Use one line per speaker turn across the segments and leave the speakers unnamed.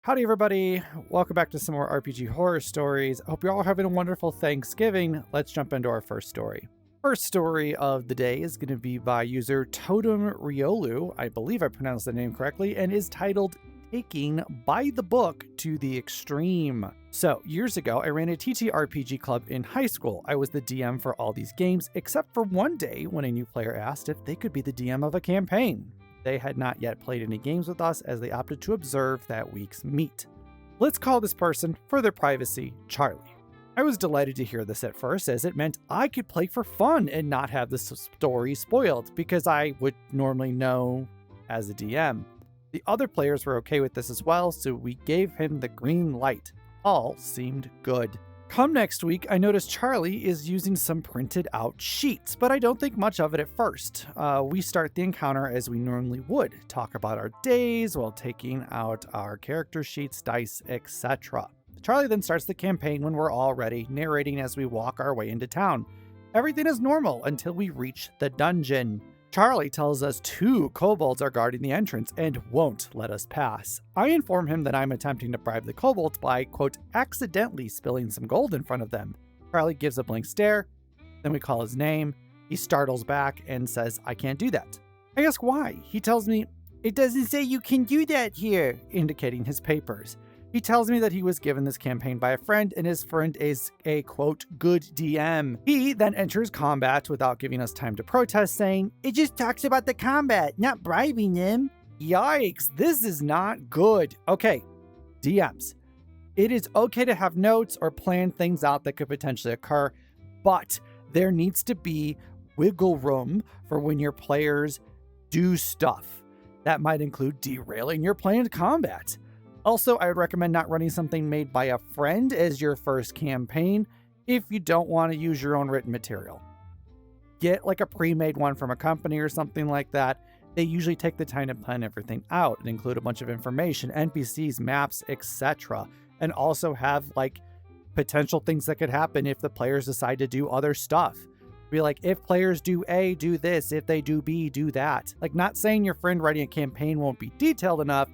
Howdy, everybody. Welcome back to some more RPG horror stories. I hope you're all having a wonderful Thanksgiving. Let's jump into our first story. First story of the day is going to be by user Totem Riolu. I believe I pronounced the name correctly, and is titled Taking by the Book to the Extreme. So, years ago, I ran a TTRPG club in high school. I was the DM for all these games, except for one day when a new player asked if they could be the DM of a campaign. They had not yet played any games with us as they opted to observe that week's meet. Let's call this person, for their privacy, Charlie. I was delighted to hear this at first, as it meant I could play for fun and not have the story spoiled, because I would normally know as a DM. The other players were okay with this as well, so we gave him the green light. All seemed good. Come next week, I noticed Charlie is using some printed out sheets, but I don't think much of it at first. We start the encounter as we normally would, talk about our days while taking out our character sheets, dice, etc. Charlie then starts the campaign when we're all ready, narrating as we walk our way into town. Everything is normal until we reach the dungeon. Charlie tells us 2 kobolds are guarding the entrance and won't let us pass. I inform him that I'm attempting to bribe the kobolds by, quote, accidentally spilling some gold in front of them. Charlie gives a blank stare, then we call his name. He startles back and says, I can't do that. I ask why. He tells me, it doesn't say you can do that here, indicating his papers. He tells me that he was given this campaign by a friend, and his friend is a, quote, good DM. He then enters combat without giving us time to protest, saying, it just talks about the combat, not bribing them. Yikes, this is not good. Okay, DMs. It is okay to have notes or plan things out that could potentially occur, but there needs to be wiggle room for when your players do stuff. That might include derailing your planned combat. Also, I would recommend not running something made by a friend as your first campaign if you don't want to use your own written material. Get like a pre-made one from a company or something like that. They usually take the time to plan everything out and include a bunch of information, NPCs, maps, etc. And also have like potential things that could happen if the players decide to do other stuff. Be like, if players do A, do this. If they do B, do that. Like, not saying your friend writing a campaign won't be detailed enough,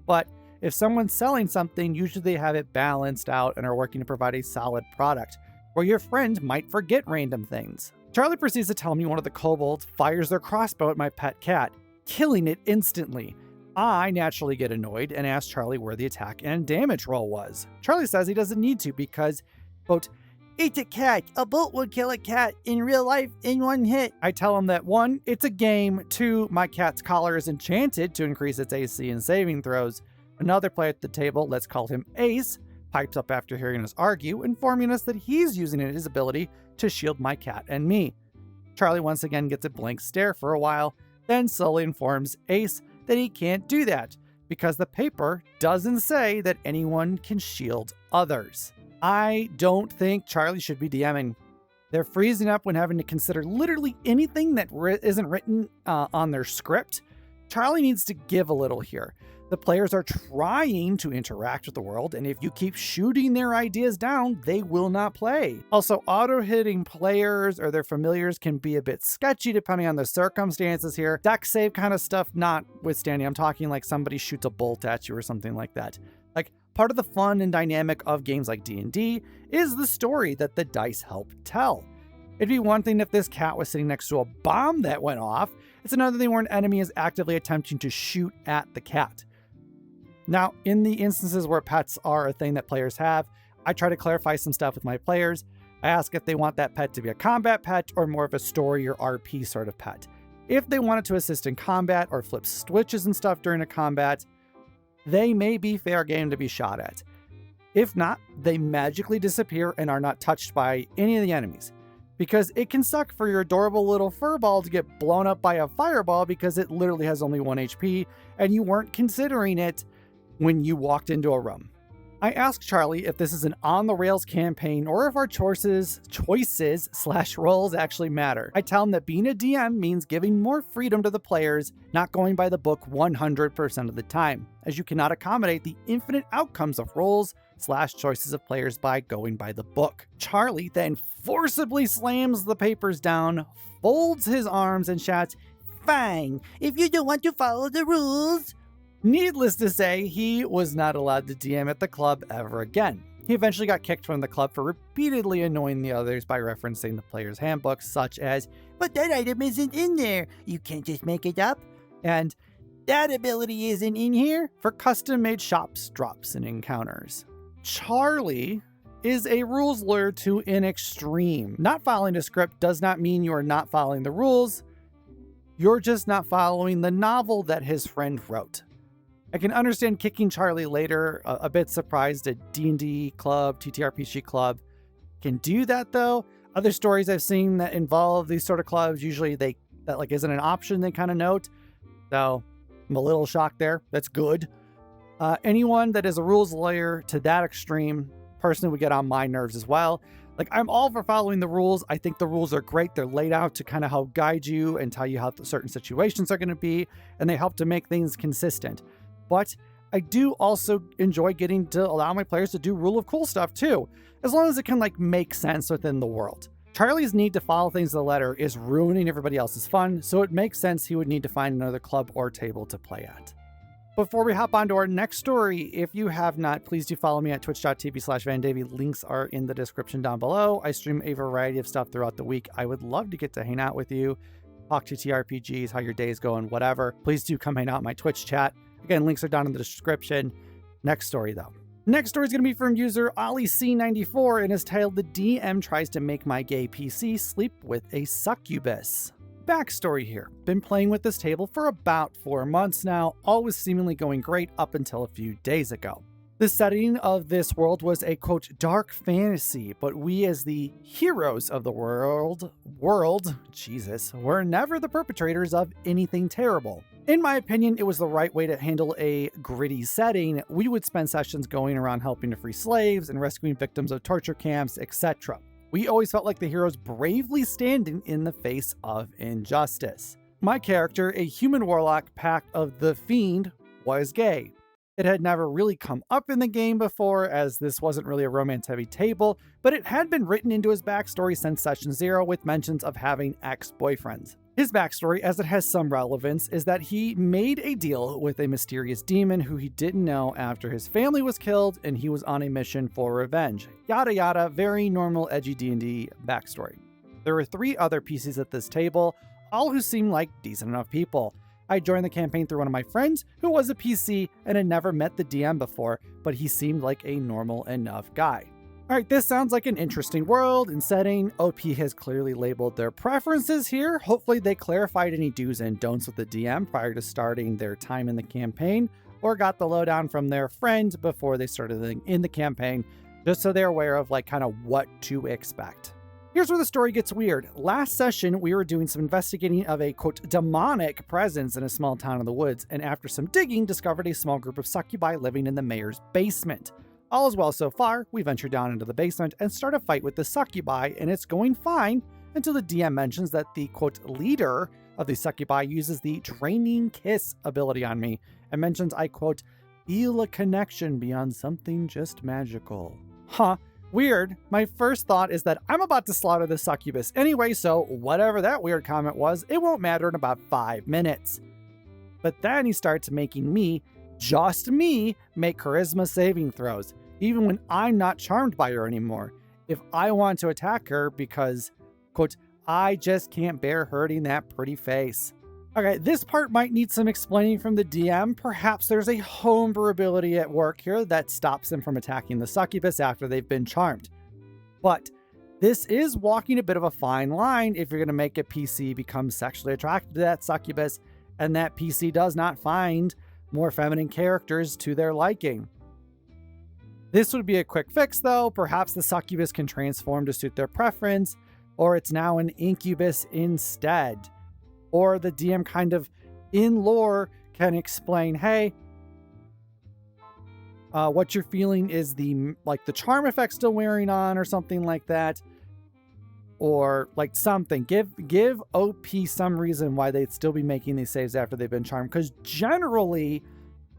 but if someone's selling something, usually they have it balanced out and are working to provide a solid product, where your friend might forget random things. Charlie proceeds to tell me one of the kobolds fires their crossbow at my pet cat, killing it instantly. I naturally get annoyed and ask Charlie where the attack and damage roll was. Charlie says he doesn't need to because, quote, it's a cat. A bolt would kill a cat in real life in one hit. I tell him that 1, it's a game, 2, my cat's collar is enchanted to increase its AC and saving throws. Another player at the table, let's call him Ace, pipes up after hearing us argue, informing us that he's using his ability to shield my cat and me. Charlie once again gets a blank stare for a while, then slowly informs Ace that he can't do that because the paper doesn't say that anyone can shield others. I don't think Charlie should be DMing. They're freezing up when having to consider literally anything that isn't written on their script. Charlie needs to give a little here. The players are trying to interact with the world, and if you keep shooting their ideas down, they will not play. Also, auto-hitting players or their familiars can be a bit sketchy depending on the circumstances here. Deck save kind of stuff notwithstanding. I'm talking like somebody shoots a bolt at you or something like that. Like, part of the fun and dynamic of games like D&D is the story that the dice help tell. It'd be one thing if this cat was sitting next to a bomb that went off. It's another thing where an enemy is actively attempting to shoot at the cat. Now, in the instances where pets are a thing that players have, I try to clarify some stuff with my players. I ask if they want that pet to be a combat pet or more of a story or RP sort of pet. If they want it to assist in combat or flip switches and stuff during a combat, they may be fair game to be shot at. If not, they magically disappear and are not touched by any of the enemies. Because it can suck for your adorable little fur ball to get blown up by a fireball because it literally has only 1 HP and you weren't considering it when you walked into a room. I ask Charlie if this is an on-the-rails campaign or if our choices/roles actually matter. I tell him that being a DM means giving more freedom to the players, not going by the book 100% of the time, as you cannot accommodate the infinite outcomes of roles/choices of players by going by the book. Charlie then forcibly slams the papers down, folds his arms, and shouts, "Fine, if you don't want to follow the rules, Needless to say, he was not allowed to DM at the club ever again. He eventually got kicked from the club for repeatedly annoying the others by referencing the player's handbook, such as, "But that item isn't in there. You can't just make it up." And "that ability isn't in here," for custom-made shops, drops, and encounters. Charlie is a rules lawyer to an extreme. Not following a script does not mean you are not following the rules. You're just not following the novel that his friend wrote. I can understand kicking Charlie later. A bit surprised a D&D club, TTRPG club can do that though. Other stories I've seen that involve these sort of clubs, usually that like isn't an option, they kind of note. So I'm a little shocked there. That's good. Anyone that is a rules lawyer to that extreme personally would get on my nerves as well. Like, I'm all for following the rules. I think the rules are great. They're laid out to kind of help guide you and tell you how certain situations are going to be, and they help to make things consistent. But I do also enjoy getting to allow my players to do rule of cool stuff too, as long as it can like make sense within the world. Charlie's need to follow things to the letter is ruining everybody else's fun, so it makes sense he would need to find another club or table to play at. Before we hop on to our next story, if you have not, please do follow me at twitch.tv/VanDavy. Links are in the description down below. I stream a variety of stuff throughout the week. I would love to get to hang out with you, talk to TRPGs, how your day's going, whatever. Please do come hang out in my Twitch chat. Again, links are down in the description. Next story though. Next story is going to be from user OllieC94 and is titled "The DM Tries to Make My Gay PC Sleep with a Succubus." Backstory here. Been playing with this table for about 4 months now, all was seemingly going great up until a few days ago. The setting of this world was a quote dark fantasy, but we as the heroes of the world, Jesus, were never the perpetrators of anything terrible. In my opinion, it was the right way to handle a gritty setting. We would spend sessions going around helping to free slaves and rescuing victims of torture camps, etc. We always felt like the heroes bravely standing in the face of injustice. My character, a human warlock pact of the Fiend, was gay. It had never really come up in the game before, as this wasn't really a romance-heavy table, but it had been written into his backstory since Session 0 with mentions of having ex-boyfriends. His backstory, as it has some relevance, is that he made a deal with a mysterious demon who he didn't know after his family was killed and he was on a mission for revenge. Yada yada, very normal edgy D&D backstory. There were 3 other PCs at this table, all who seemed like decent enough people. I joined the campaign through one of my friends who was a PC and had never met the DM before, but he seemed like a normal enough guy. Alright, this sounds like an interesting world and setting. OP has clearly labeled their preferences here. Hopefully they clarified any do's and don'ts with the DM prior to starting their time in the campaign, or got the lowdown from their friend before they started in the campaign, just so they're aware of like kind of what to expect. Here's where the story gets weird. Last session, we were doing some investigating of a, quote, demonic presence in a small town in the woods, and after some digging, discovered a small group of succubi living in the mayor's basement. All is well so far. We venture down into the basement and start a fight with the succubi, and it's going fine until the DM mentions that the, quote, leader of the succubi uses the Draining Kiss ability on me, and mentions I, quote, feel a connection beyond something just magical. Huh. Weird. My first thought is that I'm about to slaughter the succubus anyway, so whatever that weird comment was, it won't matter in about 5 minutes. But then he starts making me, just me, make charisma saving throws, even when I'm not charmed by her anymore. If I want to attack her because, quote, I just can't bear hurting that pretty face. Okay, this part might need some explaining from the DM. Perhaps there's a homebrew ability at work here that stops them from attacking the succubus after they've been charmed. But this is walking a bit of a fine line if you're going to make a PC become sexually attracted to that succubus, and that PC does not find more feminine characters to their liking. This would be a quick fix though. Perhaps the succubus can transform to suit their preference, or it's now an incubus instead. Or the DM kind of, in lore, can explain, hey, what you're feeling is the charm effect still wearing on or something like that. Or like something. Give OP some reason why they'd still be making these saves after they've been charmed. Because generally,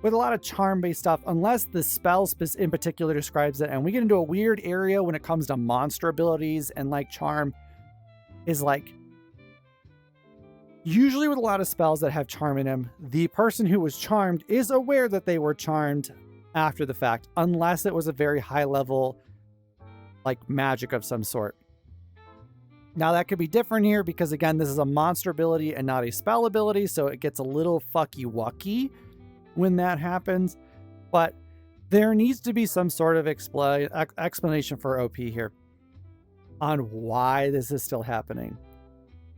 with a lot of charm-based stuff, unless the spell in particular describes it, and we get into a weird area when it comes to monster abilities and like charm, is like, Usually with a lot of spells that have charm in them, the person who was charmed is aware that they were charmed after the fact, unless it was a very high level, like magic of some sort. Now that could be different here because again, this is a monster ability and not a spell ability, so it gets a little fucky-wucky when that happens. But there needs to be some sort of explanation for OP here on why this is still happening.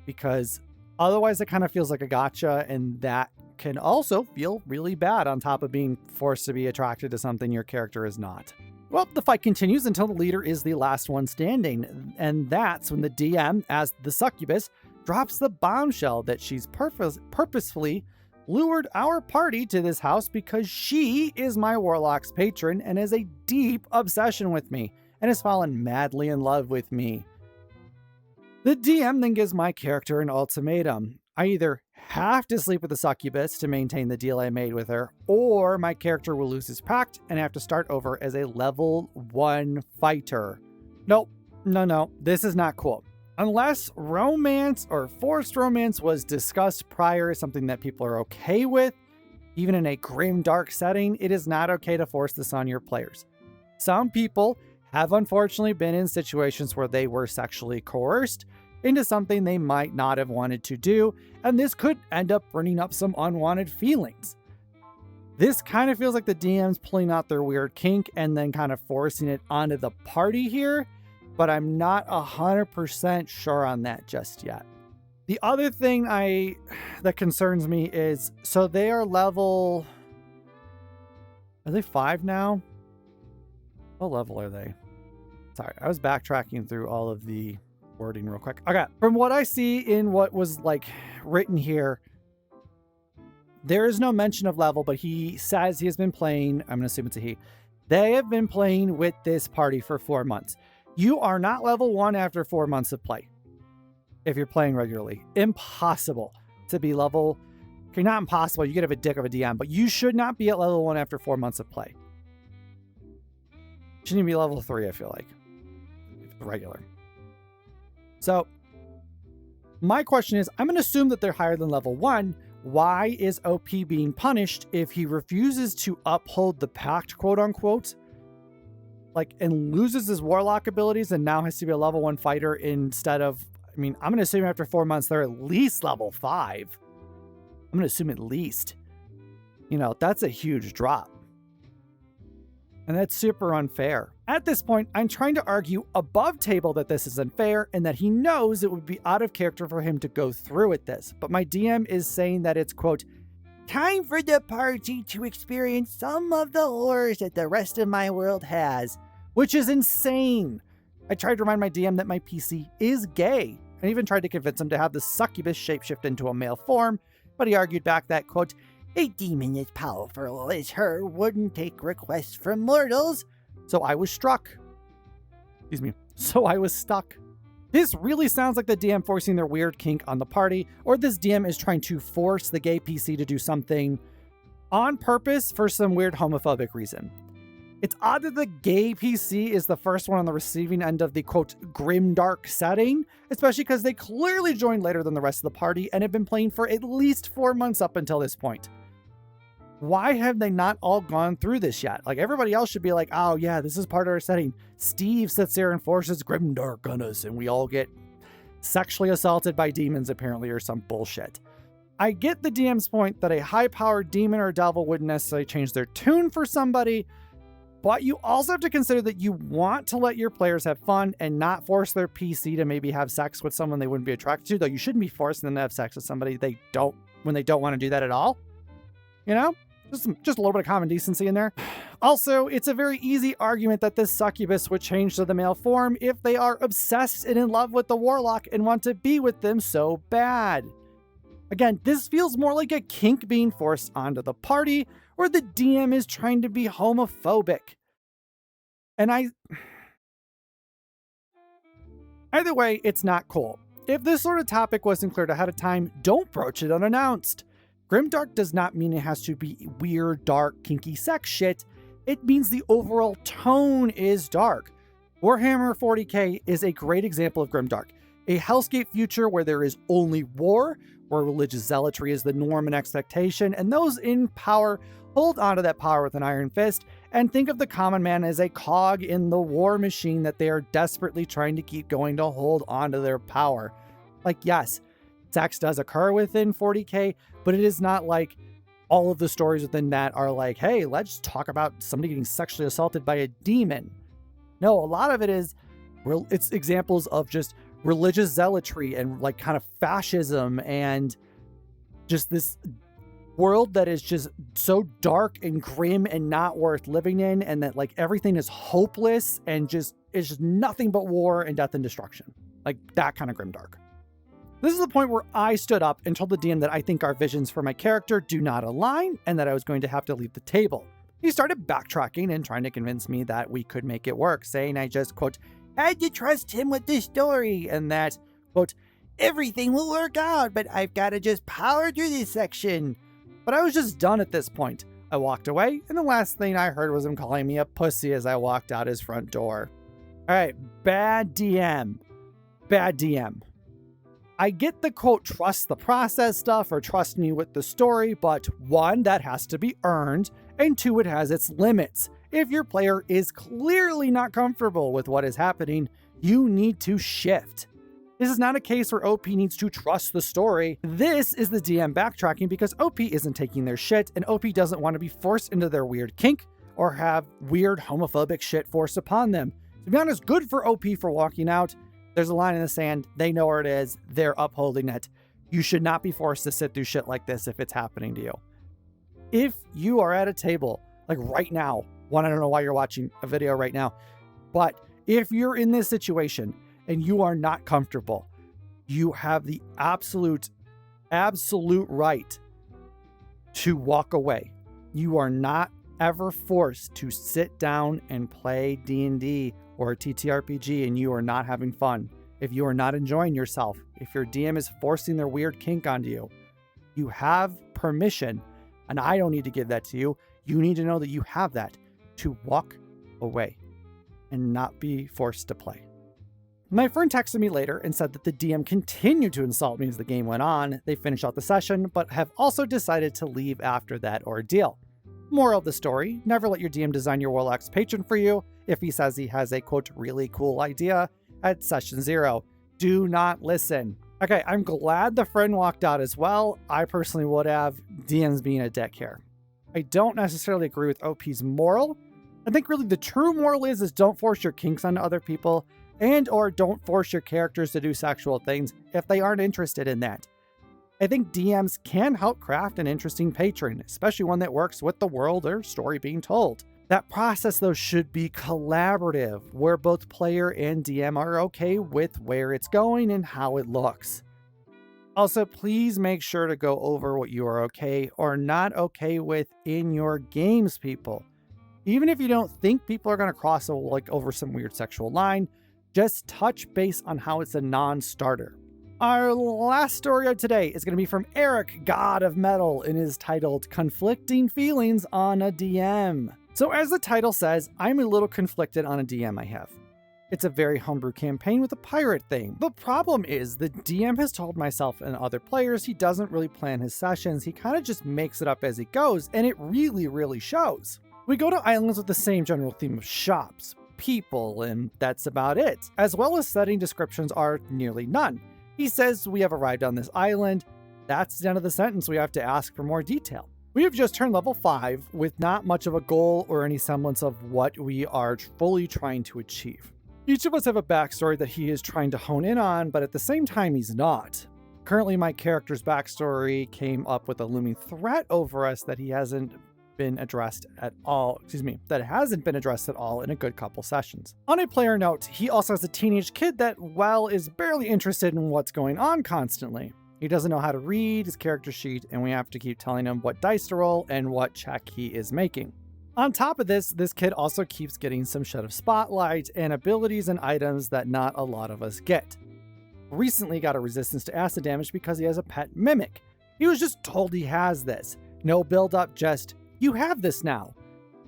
Because otherwise it kind of feels like a gotcha, and that can also feel really bad on top of being forced to be attracted to something your character is not. Well, the fight continues until the leader is the last one standing, and that's when the DM, as the succubus, drops the bombshell that she's purposefully lured our party to this house because she is my warlock's patron and has a deep obsession with me and has fallen madly in love with me. The DM then gives my character an ultimatum. I either have to sleep with the succubus to maintain the deal I made with her, or my character will lose his pact and have to start over as a level 1 fighter. Nope, no, this is not cool. Unless romance or forced romance was discussed prior, something that people are okay with, even in a grim, dark setting, it is not okay to force this on your players. Some people have unfortunately been in situations where they were sexually coerced into something they might not have wanted to do, and this could end up bringing up some unwanted feelings. This kind of feels like the DM's pulling out their weird kink and then kind of forcing it onto the party here, but I'm not 100% sure on that just yet. The other thing that concerns me is, so they are level... Are they 5 now? What level are they? Sorry, I was backtracking through all of the wording real quick. Okay, from what I see in what was like written here, there is no mention of level, but he says he has been playing, I'm gonna assume it's a he, they have been playing with this party for 4 months. You are not level 1 after 4 months of play. If you're playing regularly. Impossible to be level, okay, not impossible, you could have a dick of a DM, but you should not be at level 1 after 4 months of play. Shouldn't even be level 3, I feel like. Regular. So, my question is, I'm going to assume that they're higher than level 1. Why is OP being punished if he refuses to uphold the pact, quote unquote, like, and loses his warlock abilities and now has to be a level 1 fighter instead of, I mean, I'm going to assume after 4 months they're at least level 5. I'm going to assume at least. You know, that's a huge drop. And that's super unfair. At this point, I'm trying to argue above table that this is unfair and that he knows it would be out of character for him to go through with this. But my DM is saying that it's, quote, time for the party to experience some of the horrors that the rest of my world has, which is insane. I tried to remind my DM that my PC is gay and even tried to convince him to have the succubus shapeshift into a male form, but he argued back that, quote, a demon as powerful as her wouldn't take requests from mortals. So I was struck. Excuse me. So I was stuck. This really sounds like the DM forcing their weird kink on the party, or this DM is trying to force the gay PC to do something on purpose for some weird homophobic reason. It's odd that the gay PC is the first one on the receiving end of the, quote, grim dark setting, especially because they clearly joined later than the rest of the party and have been playing for at least 4 months up until this point. Why have they not all gone through this yet? Like, everybody else should be like, oh yeah, this is part of our setting. Steve sits there and forces grimdark on us and we all get sexually assaulted by demons apparently, or some bullshit. I get the DM's point that a high-powered demon or devil wouldn't necessarily change their tune for somebody, but you also have to consider that you want to let your players have fun and not force their PC to maybe have sex with someone they wouldn't be attracted to, though you shouldn't be forcing them to have sex with somebody when they don't want to do that at all. You know? Just a little bit of common decency in there. Also, it's a very easy argument that this succubus would change to the male form if they are obsessed and in love with the warlock and want to be with them so bad. Again, this feels more like a kink being forced onto the party, or the DM is trying to be homophobic. And either way, it's not cool. If this sort of topic wasn't cleared ahead of time, don't broach it unannounced. Grimdark does not mean it has to be weird, dark, kinky sex shit. It means the overall tone is dark. Warhammer 40k is a great example of grimdark. A hellscape future where there is only war, where religious zealotry is the norm and expectation, and those in power hold onto that power with an iron fist and think of the common man as a cog in the war machine that they are desperately trying to keep going to hold onto their power. Like, yes, sex does occur within 40K, but it is not like all of the stories within that are like, hey, let's talk about somebody getting sexually assaulted by a demon. No, a lot of it is, it's examples of just religious zealotry and like kind of fascism and just this world that is just so dark and grim and not worth living in, and that like everything is hopeless and just it's just nothing but war and death and destruction. Like that kind of grimdark. This is the point where I stood up and told the DM that I think our visions for my character do not align and that I was going to have to leave the table. He started backtracking and trying to convince me that we could make it work, saying I just, quote, had to trust him with this story, and that, quote, everything will work out, but I've got to just power through this section. But I was just done at this point. I walked away, and the last thing I heard was him calling me a pussy as I walked out his front door. All right, bad DM. Bad DM. I get the, quote, trust the process stuff or trust me with the story, but one, that has to be earned, and two, it has its limits. If your player is clearly not comfortable with what is happening, you need to shift. This is not a case where OP needs to trust the story. This is the DM backtracking because OP isn't taking their shit, and OP doesn't want to be forced into their weird kink or have weird homophobic shit forced upon them. To be honest, good for OP for walking out. There's a line in the sand. They know where it is. They're upholding it. You should not be forced to sit through shit like this if it's happening to you. If you are at a table, like right now, I don't know why you're watching a video right now, but if you're in this situation and you are not comfortable, you have the absolute right to walk away. You are not ever forced to sit down and play D&D or a TTRPG and you are not having fun. If you are not enjoying yourself, if your DM is forcing their weird kink onto you, you have permission, and I don't need to give that to you. You need to know that you have that to walk away and not be forced to play. My friend texted me later and said that the DM continued to insult me as the game went on. They finished out the session, but have also decided to leave after that ordeal. Moral of the story, never let your DM design your Warlock's patron for you if he says he has a, quote, really cool idea at session 0. Do not listen. Okay, I'm glad the friend walked out as well. I personally would have. DMs being a dick here. I don't necessarily agree with OP's moral. I think really the true moral is don't force your kinks onto other people and or don't force your characters to do sexual things if they aren't interested in that. I think DMs can help craft an interesting patron, especially one that works with the world or story being told. That process, though, should be collaborative, where both player and DM are okay with where it's going and how it looks. Also, please make sure to go over what you are okay or not okay with in your games, people. Even if you don't think people are going to cross over some weird sexual line, just touch base on how it's a non-starter. Our last story of today is going to be from Eric, God of Metal, and is titled Conflicting Feelings on a DM. So as the title says, I'm a little conflicted on a DM I have. It's a very homebrew campaign with a pirate theme. The problem is the DM has told myself and other players he doesn't really plan his sessions. He kind of just makes it up as he goes, and it really shows. We go to islands with the same general theme of shops, people, and that's about it, as well as setting descriptions are nearly none. He says we have arrived on this island. That's the end of the sentence. We have to ask for more detail. We have just turned level 5 with not much of a goal or any semblance of what we are fully trying to achieve. Each of us have a backstory that he is trying to hone in on, but at the same time he's not. Currently my character's backstory came up with a looming threat over us that hasn't been addressed at all in a good couple sessions. On a player note, he also has a teenage kid that, is barely interested in what's going on constantly. He doesn't know how to read his character sheet, and we have to keep telling him what dice to roll and what check he is making. On top of this kid also keeps getting some shed of spotlight and abilities and items that not a lot of us get. Recently got a resistance to acid damage because he has a pet mimic. He was just told he has this. No build up, just, you have this now.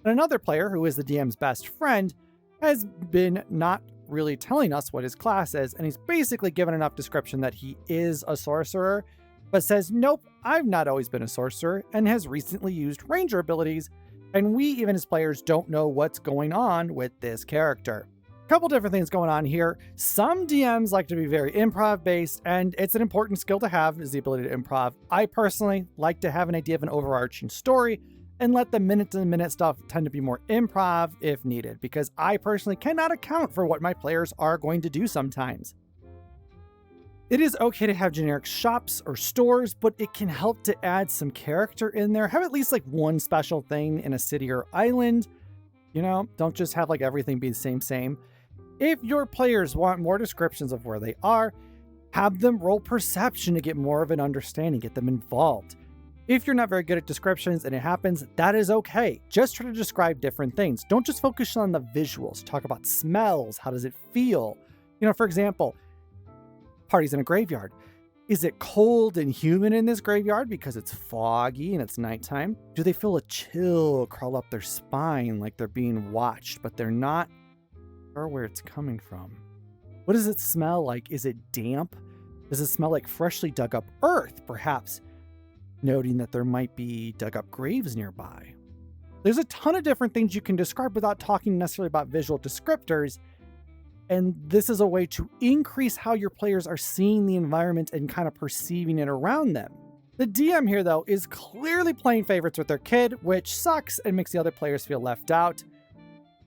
And another player, who is the DM's best friend, has been not really telling us what his class is, and he's basically given enough description that he is a sorcerer, but says, nope, I've not always been a sorcerer, and has recently used ranger abilities, and we, even as players, don't know what's going on with this character. Couple different things going on here. Some DMs like to be very improv based, and it's an important skill to have, is the ability to improv. I personally like to have an idea of an overarching story and let the minute-to-minute stuff tend to be more improv if needed, because I personally cannot account for what my players are going to do sometimes. It is okay to have generic shops or stores, but it can help to add some character in there. Have at least like one special thing in a city or island. You know, don't just have like everything be the same. If your players want more descriptions of where they are, have them roll perception to get more of an understanding, get them involved. If you're not very good at descriptions and it happens, that is okay. Just try to describe different things. Don't just focus on the visuals. Talk about smells. How does it feel? You know, for example, parties in a graveyard. Is it cold and humid in this graveyard because it's foggy and it's nighttime? Do they feel a chill crawl up their spine like they're being watched, but they're not sure where it's coming from? What does it smell like? Is it damp? Does it smell like freshly dug up earth, perhaps noting that there might be dug up graves nearby? There's a ton of different things you can describe without talking necessarily about visual descriptors. And this is a way to increase how your players are seeing the environment and kind of perceiving it around them. The DM here, though, is clearly playing favorites with their kid, which sucks and makes the other players feel left out.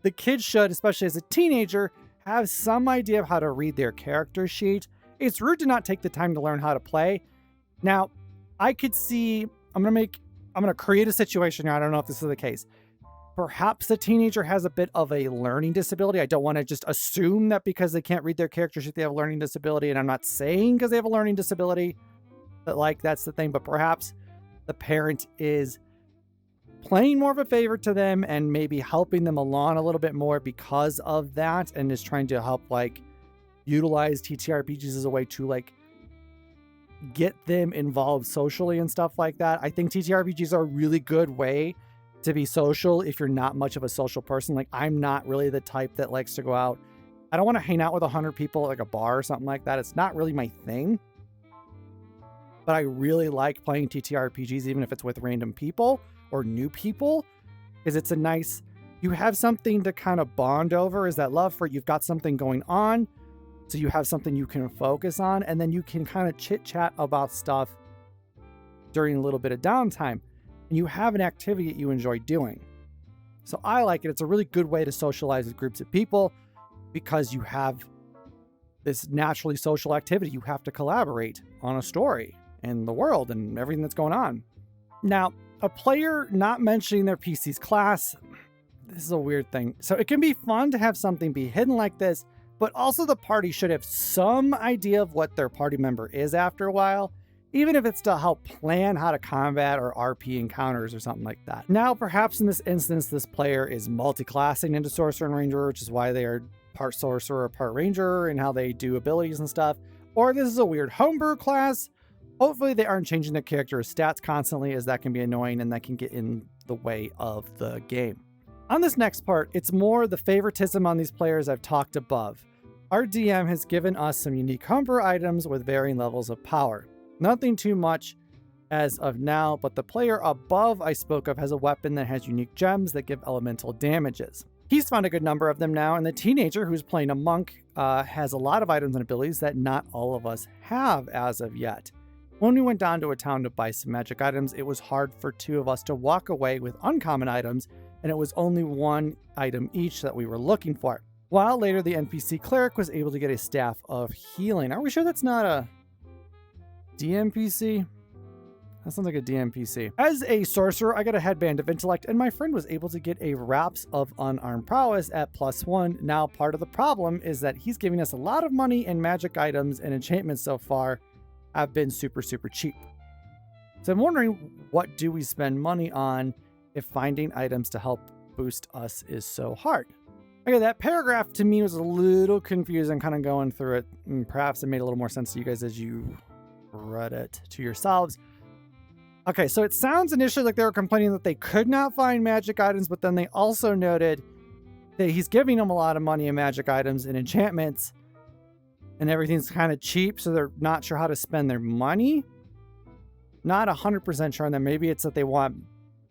The kid should, especially as a teenager, have some idea of how to read their character sheet. It's rude to not take the time to learn how to play. Now, I could see, I'm going to create a situation here. I don't know if this is the case. Perhaps the teenager has a bit of a learning disability. I don't want to just assume that because they can't read their character sheet, they have a learning disability. And I'm not saying because they have a learning disability that like that's the thing, but perhaps the parent is playing more of a favor to them and maybe helping them along a little bit more because of that, and is trying to help like utilize TTRPGs as a way to like get them involved socially and stuff like that. I think TTRPGs are a really good way to be social if you're not much of a social person. Like, I'm not really the type that likes to go out. I don't want to hang out with 100 people at like a bar or something like that. It's not really my thing. But I really like playing TTRPGs, even if it's with random people or new people, because it's a nice, you have something to kind of bond over, is that love for it. You've got something going on, so you have something you can focus on, and then you can kind of chit chat about stuff during a little bit of downtime. And you have an activity that you enjoy doing. So I like it. It's a really good way to socialize with groups of people because you have this naturally social activity. You have to collaborate on a story and the world and everything that's going on. Now, a player not mentioning their PC's class, this is a weird thing. So it can be fun to have something be hidden like this, but also the party should have some idea of what their party member is after a while, even if it's to help plan how to combat or RP encounters or something like that. Now, perhaps in this instance, this player is multi-classing into Sorcerer and Ranger, which is why they are part Sorcerer or part Ranger and how they do abilities and stuff. Or this is a weird homebrew class. Hopefully they aren't changing their character's stats constantly, as that can be annoying and that can get in the way of the game. On this next part, it's more the favoritism on these players I've talked above. Our DM has given us some unique homebrew items with varying levels of power. Nothing too much as of now, but the player above I spoke of has a weapon that has unique gems that give elemental damages. He's found a good number of them now, and the teenager who's playing a monk has a lot of items and abilities that not all of us have as of yet. When we went down to a town to buy some magic items, it was hard for two of us to walk away with uncommon items, and it was only one item each that we were looking for. While later the NPC cleric was able to get a staff of healing. Are we sure that's not a DMPC? That sounds like a DMPC. As a sorcerer, I got a headband of intellect, and my friend was able to get a wraps of unarmed prowess at +1. Now, part of the problem is that he's giving us a lot of money, and magic items and enchantments so far have been super cheap. So I'm wondering, what do we spend money on if finding items to help boost us is so hard? Okay, that paragraph to me was a little confusing, kind of going through it, and perhaps it made a little more sense to you guys as you read it to yourselves. Okay, so it sounds initially like they were complaining that they could not find magic items, but then they also noted He's giving them a lot of money in magic items and enchantments, and everything's kind of cheap, so they're not sure how to spend their money. Not 100% sure on that. Maybe it's that they want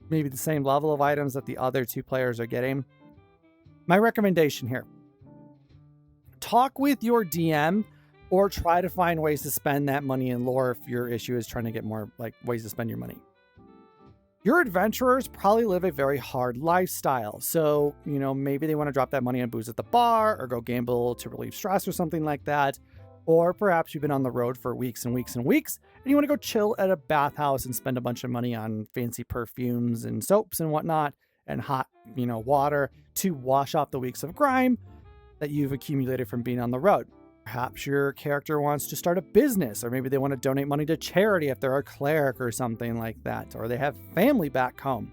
maybe the same level of items that the other two players are getting. My recommendation here: talk with your DM or try to find ways to spend that money in lore if your issue is trying to get more like ways to spend your money. Your adventurers probably live a very hard lifestyle. So, maybe they want to drop that money on booze at the bar or go gamble to relieve stress or something like that. Or perhaps you've been on the road for weeks and weeks and weeks and you want to go chill at a bathhouse and spend a bunch of money on fancy perfumes and soaps and whatnot and hot, water to wash off the weeks of grime that you've accumulated from being on the road. Perhaps your character wants to start a business, or maybe they want to donate money to charity if they're a cleric or something like that, or they have family back home.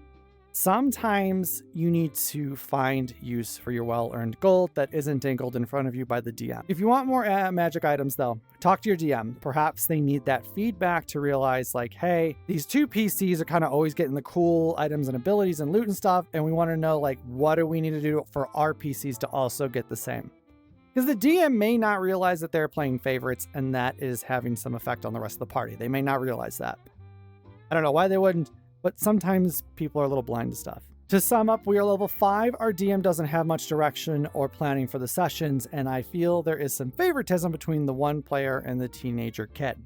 Sometimes you need to find use for your well-earned gold that isn't dangled in front of you by the DM. If you want more magic items though, talk to your DM. Perhaps they need that feedback to realize like, hey, these two PCs are kind of always getting the cool items and abilities and loot and stuff, and we want to know like, what do we need to do for our PCs to also get the same? Because the DM may not realize that they're playing favorites and that is having some effect on the rest of the party. They may not realize that. I don't know why they wouldn't, but sometimes people are a little blind to stuff. To sum up, we are level 5. Our DM doesn't have much direction or planning for the sessions, and I feel there is some favoritism between the one player and the teenager kid.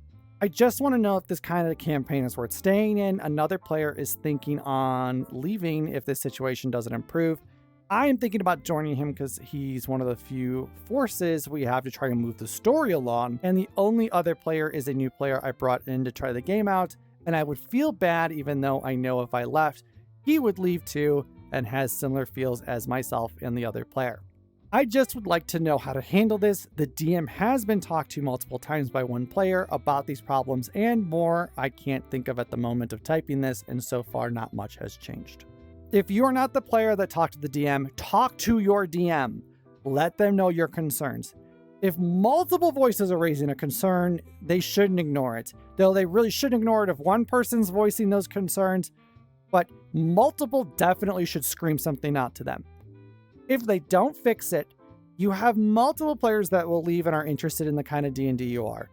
I just want to know if this kind of campaign is worth staying in. Another player is thinking on leaving if this situation doesn't improve. I am thinking about joining him because he's one of the few forces we have to try to move the story along, and the only other player is a new player I brought in to try the game out, and I would feel bad even though I know if I left, he would leave too and has similar feels as myself and the other player. I just would like to know how to handle this. The DM has been talked to multiple times by one player about these problems and more I can't think of at the moment of typing this, and so far not much has changed. If you are not the player that talked to the DM, talk to your DM. Let them know your concerns. If multiple voices are raising a concern, they shouldn't ignore it. Though they really shouldn't ignore it if one person's voicing those concerns, but multiple definitely should scream something out to them. If they don't fix it, you have multiple players that will leave and are interested in the kind of D&D you are.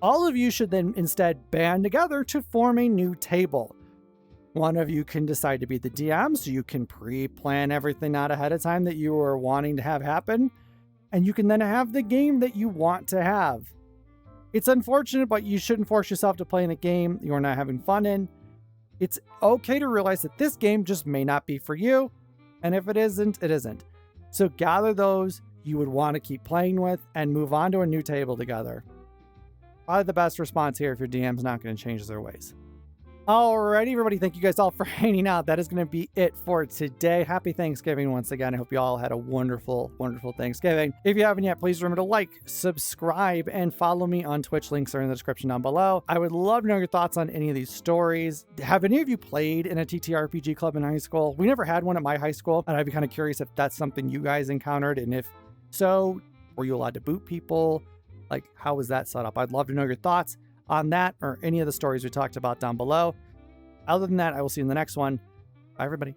All of you should then instead band together to form a new table. One of you can decide to be the DM, so you can pre-plan everything out ahead of time that you are wanting to have happen, and you can then have the game that you want to have. It's unfortunate, but you shouldn't force yourself to play in a game you're not having fun in. It's okay to realize that this game just may not be for you, and if it isn't, it isn't. So gather those you would want to keep playing with and move on to a new table together. Probably the best response here if your DM's not going to change their ways. Alrighty, everybody, thank you guys all for hanging out. That is going to be it for today. Happy Thanksgiving once again. I hope you all had a wonderful, wonderful Thanksgiving. If you haven't yet, please remember to like, subscribe, and follow me on Twitch. Links are in the description down below. I would love to know your thoughts on any of these stories. Have any of you played in a TTRPG club in high school? We never had one at my high school, and I'd be kind of curious if that's something you guys encountered, and if so, were you allowed to boot people? Like, how was that set up? I'd love to know your thoughts on that or any of the stories we talked about down below. Other than that, I will see you in the next one. Bye, everybody.